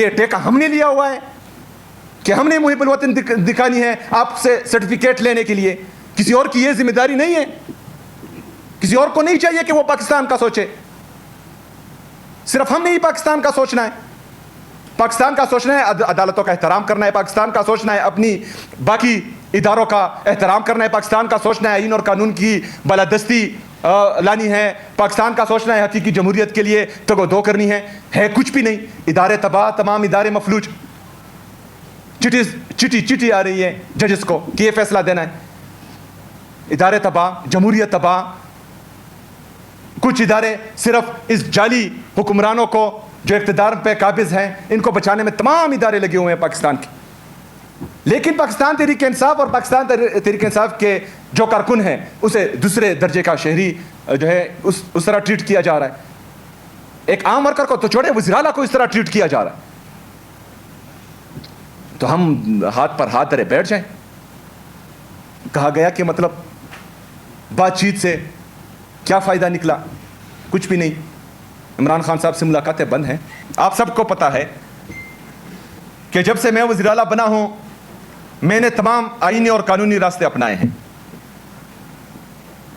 یہ ٹیکہ ہم نے لیا ہوا ہے کہ ہم نے محب الوطن دکھانی ہے آپ سے سرٹیفکیٹ لینے کے لیے. کسی اور کی یہ ذمہ داری نہیں ہے. کسی اور کو نہیں چاہیے کہ وہ پاکستان کا سوچے. صرف ہم نے ہی پاکستان کا سوچنا ہے. پاکستان کا سوچنا ہے عدالتوں کا احترام کرنا ہے. پاکستان کا سوچنا ہے اپنی باقی اداروں کا احترام کرنا ہے. پاکستان کا سوچنا ہے آئین اور قانون کی بالادستی لانی ہے. پاکستان کا سوچنا ہے حقیقی جمہوریت کے لیے تگ و دو کرنی ہے کچھ بھی نہیں. ادارے تباہ, تمام ادارے مفلوج. چٹی آ رہی ہے ججز کو کہ یہ فیصلہ دینا ہے. ادارے تباہ, جمہوریت تباہ. کچھ ادارے صرف اس جعلی حکمرانوں کو جو اقتدار پہ قابض ہیں ان کو بچانے میں تمام ادارے لگے ہوئے ہیں پاکستان کے. لیکن پاکستان تحریک انصاف اور پاکستان تحریک انصاف کے جو کارکن ہیں اسے دوسرے درجے کا شہری جو ہے اس طرح ٹریٹ کیا جا رہا ہے. ایک عام ورکر کو تو چھوڑے, وزیر اعلیٰ کو اس طرح ٹریٹ کیا جا رہا ہے. تو ہم ہاتھ پر ہاتھ دھرے بیٹھ جائیں. کہا گیا کہ مطلب بات چیت سے کیا فائدہ نکلا؟ کچھ بھی نہیں. عمران خان صاحب سے ملاقاتیں بند ہیں. آپ سب کو پتا ہے کہ جب سے میں وزیر اعلیٰ بنا ہوں میں نے تمام آئینی اور قانونی راستے اپنائے ہیں.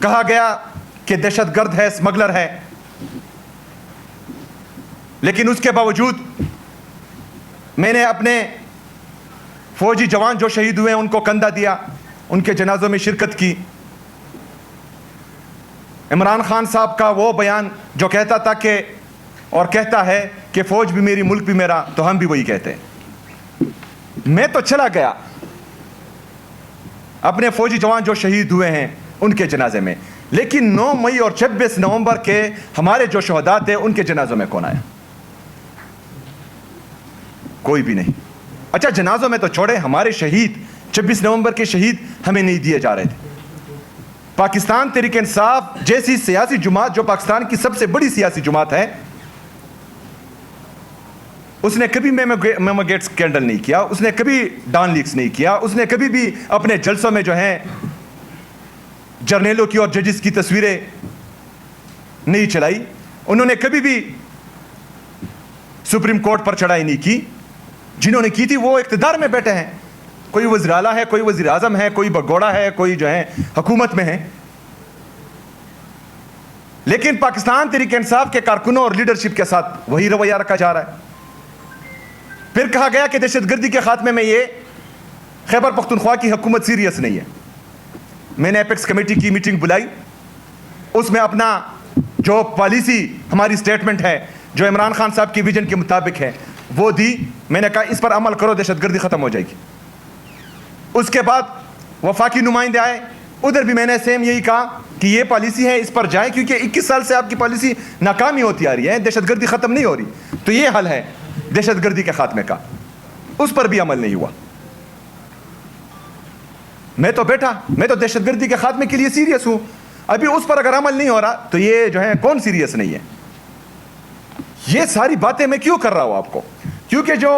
کہا گیا کہ دہشت گرد ہے, اسمگلر ہے, لیکن اس کے باوجود میں نے اپنے فوجی جوان جو شہید ہوئے ہیں ان کو کندھا دیا, ان کے جنازوں میں شرکت کی. عمران خان صاحب کا وہ بیان جو کہتا تھا کہ اور کہتا ہے کہ فوج بھی میری, ملک بھی میرا, تو ہم بھی وہی کہتے ہیں. میں تو چلا گیا اپنے فوجی جوان جو شہید ہوئے ہیں ان کے جنازے میں, لیکن 9 مئی اور 26 نومبر کے ہمارے جو شہداء تھے ان کے جنازوں میں کون آیا؟ کوئی بھی نہیں. اچھا جنازوں میں تو چھوڑے, ہمارے شہید 26 نومبر کے شہید ہمیں نہیں دیے جا رہے تھے. پاکستان تحریک انصاف جیسی سیاسی جماعت جو پاکستان کی سب سے بڑی سیاسی جماعت ہے, اس نے کبھی میمو گیٹ سکینڈل نہیں کیا, اس نے کبھی ڈان لیکس نہیں کیا, اس نے کبھی بھی اپنے جلسوں میں جو ہیں جرنیلوں کی اور ججز کی تصویریں نہیں چلائی. انہوں نے کبھی بھی سپریم کورٹ پر چڑھائی نہیں کی. جنہوں نے کی تھی وہ اقتدار میں بیٹھے ہیں. کوئی وزیر اعلیٰ ہے, کوئی وزیر اعظم ہے, کوئی بگوڑا ہے, کوئی جو ہے حکومت میں ہے. لیکن پاکستان تحریک انصاف کے کارکنوں اور لیڈرشپ کے ساتھ وہی رویہ رکھا جا رہا ہے. پھر کہا گیا کہ دہشت گردی کے خاتمے میں یہ خیبر پختونخوا کی حکومت سیریس نہیں ہے. میں نے ایپیکس کمیٹی کی میٹنگ بلائی, اس میں اپنا جو پالیسی ہماری سٹیٹمنٹ ہے جو عمران خان صاحب کی ویژن کے مطابق ہے وہ دی. میں نے کہا اس پر عمل کرو, دہشت گردی ختم ہو جائے گی. اس کے بعد وفاقی نمائندے آئے, ادھر بھی میں نے سیم یہی کہا کہ یہ پالیسی ہے, اس پر جائیں, کیونکہ 21 سال سے آپ کی پالیسی ناکامی ہوتی آ رہی ہے, دہشت گردی ختم نہیں ہو رہی, تو یہ حل ہے دہشت گردی کے خاتمے کا. اس پر بھی عمل نہیں ہوا. میں تو بیٹھا, میں تو دہشت گردی کے خاتمے کے لیے سیریس ہوں. ابھی اس پر اگر عمل نہیں ہو رہا تو یہ جو ہے کون سیریس نہیں ہے؟ یہ ساری باتیں میں کیوں کر رہا ہوں آپ کو؟ کیونکہ جو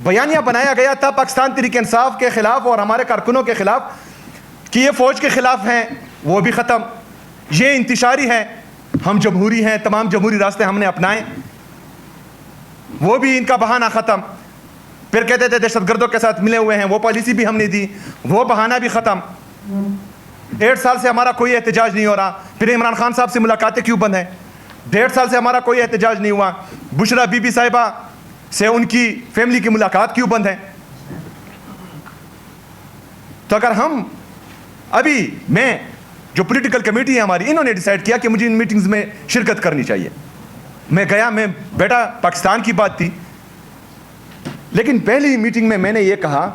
بیانیہ بنایا گیا تھا پاکستان تحریک انصاف کے خلاف اور ہمارے کارکنوں کے خلاف کہ یہ فوج کے خلاف ہیں, وہ بھی ختم. یہ انتشاری ہے, ہم جمہوری ہیں, تمام جمہوری راستے ہم نے اپنائے, وہ بھی ان کا بہانہ ختم. پھر کہتے تھے دہشت گردوں کے ساتھ ملے ہوئے ہیں, وہ پالیسی بھی ہم نے دی, وہ بہانہ بھی ختم. 1.5 سال سے ہمارا کوئی احتجاج نہیں ہو رہا. پھر عمران خان صاحب سے ملاقاتیں کیوں بند ہیں؟ 1.5 سال سے ہمارا کوئی احتجاج نہیں ہوا. بشرا بی بی صاحبہ سے ان کی فیملی کی ملاقات کیوں بند ہے؟ تو اگر ہم ابھی میں جو پولیٹیکل کمیٹی ہے ہماری, انہوں نے ڈیسائیڈ کیا کہ مجھے ان میٹنگز میں شرکت کرنی چاہیے. میں گیا, میں بیٹا, پاکستان کی بات تھی. لیکن پہلی میٹنگ میں نے یہ کہا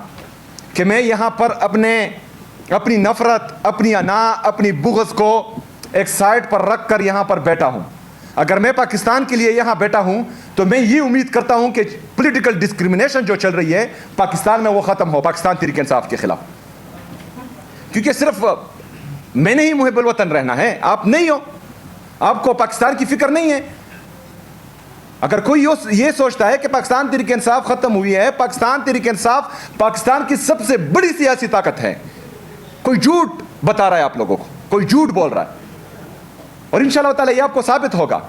کہ میں یہاں پر اپنی نفرت, اپنی انا, اپنی بغض کو ایک سائڈ پر رکھ کر یہاں پر بیٹھا ہوں. اگر میں پاکستان کے لیے یہاں بیٹھا ہوں تو میں یہ امید کرتا ہوں کہ پولیٹیکل ڈسکریمنیشن جو چل رہی ہے پاکستان میں وہ ختم ہو, پاکستان تحریک انصاف کے خلاف. کیونکہ صرف میں نے ہی محب الوطن رہنا ہے, آپ نہیں ہو, آپ کو پاکستان کی فکر نہیں ہے. اگر کوئی یہ سوچتا ہے کہ پاکستان تحریک انصاف ختم ہوئی ہے, پاکستان تحریک انصاف پاکستان کی سب سے بڑی سیاسی طاقت ہے, کوئی جھوٹ بتا رہا ہے آپ لوگوں کو, کوئی جھوٹ بول رہا ہے. اور انشاءاللہ تعالی یہ آپ کو ثابت ہوگا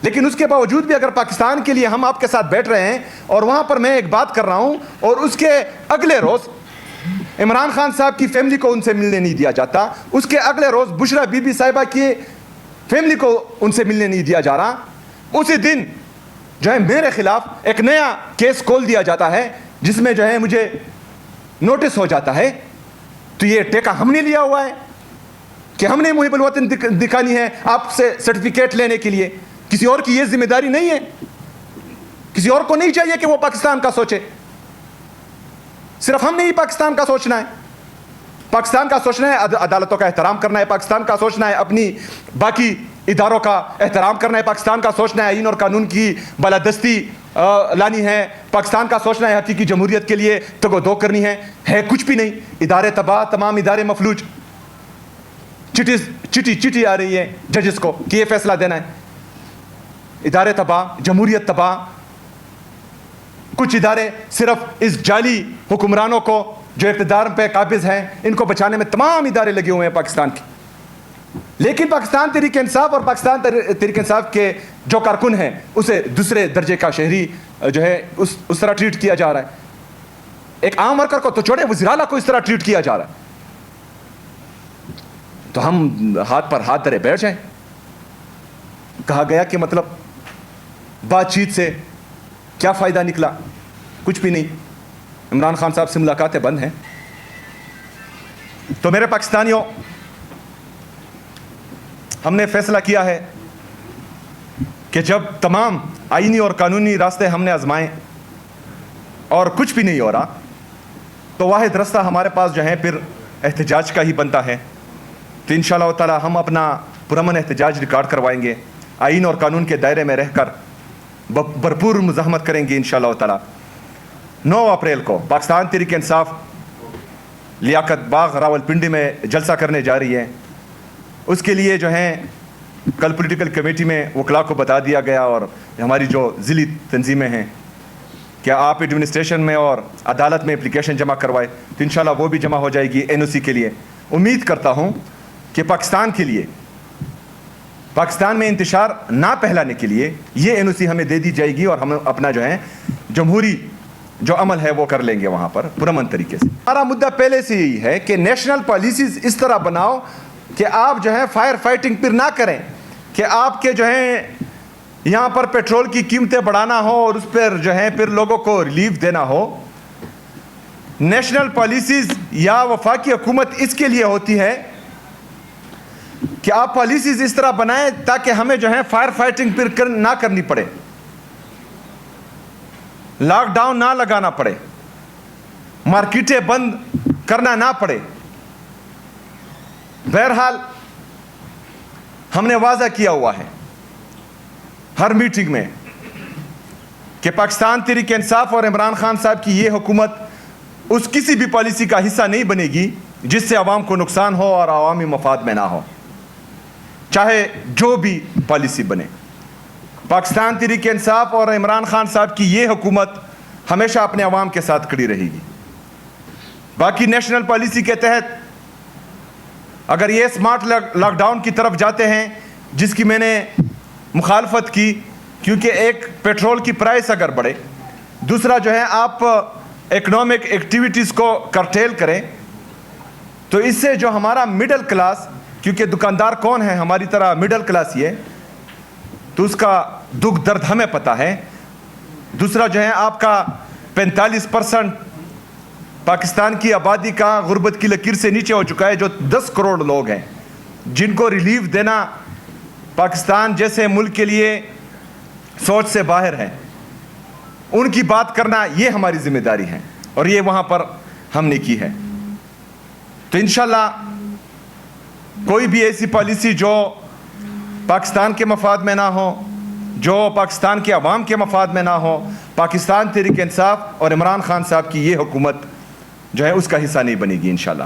لیکن اس کے باوجود بھی اگر پاکستان کے لیے ہم آپ کے ساتھ بیٹھ رہے ہیں اور وہاں پر میں ایک بات کر رہا ہوں اور اس کے اگلے روز عمران خان صاحب کی فیملی کو ان سے ملنے نہیں دیا جاتا, اس کے اگلے روز بشرا بی بی صاحبہ کی فیملی کو ان سے ملنے نہیں دیا جا رہا, اسی دن جو ہے میرے خلاف ایک نیا کیس کھول دیا جاتا ہے جس میں جو ہے مجھے نوٹس ہو جاتا ہے, تو یہ ٹیکا ہم نے لیا ہوا ہے کہ ہم نے محب الوطن دکھانی ہے آپ سے سرٹیفکیٹ لینے کے لیے. کسی اور کی یہ ذمہ داری نہیں ہے, کسی اور کو نہیں چاہیے کہ وہ پاکستان کا سوچے, صرف ہم نے ہی پاکستان کا سوچنا ہے. پاکستان کا سوچنا ہے عدالتوں کا احترام کرنا ہے, پاکستان کا سوچنا ہے اپنی باقی اداروں کا احترام کرنا ہے, پاکستان کا سوچنا ہے آئین اور قانون کی بالادستی لانی ہے, پاکستان کا سوچنا ہے حقیقی جمہوریت کے لیے تگ و دو کرنی ہے کچھ بھی نہیں. ادارے تباہ, تمام ادارے مفلوج, چٹی آ رہی ہے ججز کو کہ یہ فیصلہ دینا ہے. ادارے تباہ, جمہوریت تباہ, کچھ ادارے صرف اس جعلی حکمرانوں کو جو اقتدار پہ قابض ہیں ان کو بچانے میں تمام ادارے لگے ہوئے ہیں پاکستان کے. لیکن پاکستان تحریک انصاف اور پاکستان تحریک انصاف کے جو کارکن ہیں اسے دوسرے درجے کا شہری جو ہے اس طرح ٹریٹ کیا جا رہا ہے. ایک عام ورکر کو تو چھوڑے, وزیر اعلیٰ کو اس طرح ٹریٹ کیا جا رہا ہے. تو ہم ہاتھ پر ہاتھ دھرے بیٹھ جائیں. کہا گیا کہ مطلب بات چیت سے کیا فائدہ نکلا, کچھ بھی نہیں. عمران خان صاحب سے ملاقاتیں بند ہیں. تو میرے پاکستانیوں, ہم نے فیصلہ کیا ہے کہ جب تمام آئینی اور قانونی راستے ہم نے آزمائے اور کچھ بھی نہیں ہو رہا, تو واحد راستہ ہمارے پاس جو ہے پھر احتجاج کا ہی بنتا ہے. تو انشاءاللہ تعالی ہم اپنا پرامن احتجاج ریکارڈ کروائیں گے, آئین اور قانون کے دائرے میں رہ کر بھرپور مزاحمت کریں گے انشاءاللہ تعالی. 9 اپریل کو پاکستان تحریک انصاف لیاقت باغ راولپنڈی میں جلسہ کرنے جا رہی ہے. اس کے لیے جو ہیں کل پولیٹیکل کمیٹی میں وکلاء کو بتا دیا گیا اور ہماری جو ضلعی تنظیمیں ہیں کہ آپ ایڈمنسٹریشن میں اور عدالت میں اپلیکیشن جمع کروائے, تو انشاءاللہ وہ بھی جمع ہو جائے گی NOC کے لیے. امید کرتا ہوں کہ پاکستان کے لیے, پاکستان میں انتشار نہ پھیلانے کے لیے یہ NOC ہمیں دے دی جائے گی اور ہم اپنا جو ہے جمہوری جو عمل ہے وہ کر لیں گے وہاں پر پرامن طریقے سے. ہمارا مدعا پہلے سے یہی ہے کہ نیشنل پالیسیز اس طرح بناؤ کہ آپ جو ہے فائر فائٹنگ پھر نہ کریں, کہ آپ کے جو ہے یہاں پر پیٹرول کی قیمتیں بڑھانا ہو اور اس پر جو ہے پھر لوگوں کو ریلیف دینا ہو. نیشنل پالیسیز یا وفاقی حکومت اس کے لیے ہوتی ہے کہ آپ پالیسیز اس طرح بنائیں تاکہ ہمیں جو ہے فائر فائٹنگ پھر نہ کرنی پڑے, لاک ڈاؤن نہ لگانا پڑے, مارکیٹیں بند کرنا نہ پڑے. بہرحال ہم نے واضح کیا ہوا ہے ہر میٹنگ میں کہ پاکستان تحریک انصاف اور عمران خان صاحب کی یہ حکومت اس کسی بھی پالیسی کا حصہ نہیں بنے گی جس سے عوام کو نقصان ہو اور عوامی مفاد میں نہ ہو, چاہے جو بھی پالیسی بنے. پاکستان تحریک انصاف اور عمران خان صاحب کی یہ حکومت ہمیشہ اپنے عوام کے ساتھ کھڑی رہے گی. باقی نیشنل پالیسی کے تحت اگر یہ اسمارٹ لاک ڈاؤن کی طرف جاتے ہیں جس کی میں نے مخالفت کی, کیونکہ ایک پیٹرول کی پرائس اگر بڑھے, دوسرا جو ہے آپ اکنامک ایکٹیویٹیز کو کرٹیل کریں, تو اس سے جو ہمارا مڈل کلاس, کیونکہ دکاندار کون ہے ہماری طرح مڈل کلاس یہ, تو اس کا دکھ درد ہمیں پتہ ہے. دوسرا جو ہے آپ کا 45% پاکستان کی آبادی کا غربت کی لکیر سے نیچے ہو چکا ہے, جو 10 کروڑ لوگ ہیں جن کو ریلیف دینا پاکستان جیسے ملک کے لیے سوچ سے باہر ہے. ان کی بات کرنا یہ ہماری ذمہ داری ہے اور یہ وہاں پر ہم نے کی ہے. تو انشاءاللہ کوئی بھی ایسی پالیسی جو پاکستان کے مفاد میں نہ ہو, جو پاکستان کے عوام کے مفاد میں نہ ہو, پاکستان تحریک انصاف اور عمران خان صاحب کی یہ حکومت جو ہے اس کا حصہ نہیں بنے گی انشاءاللہ.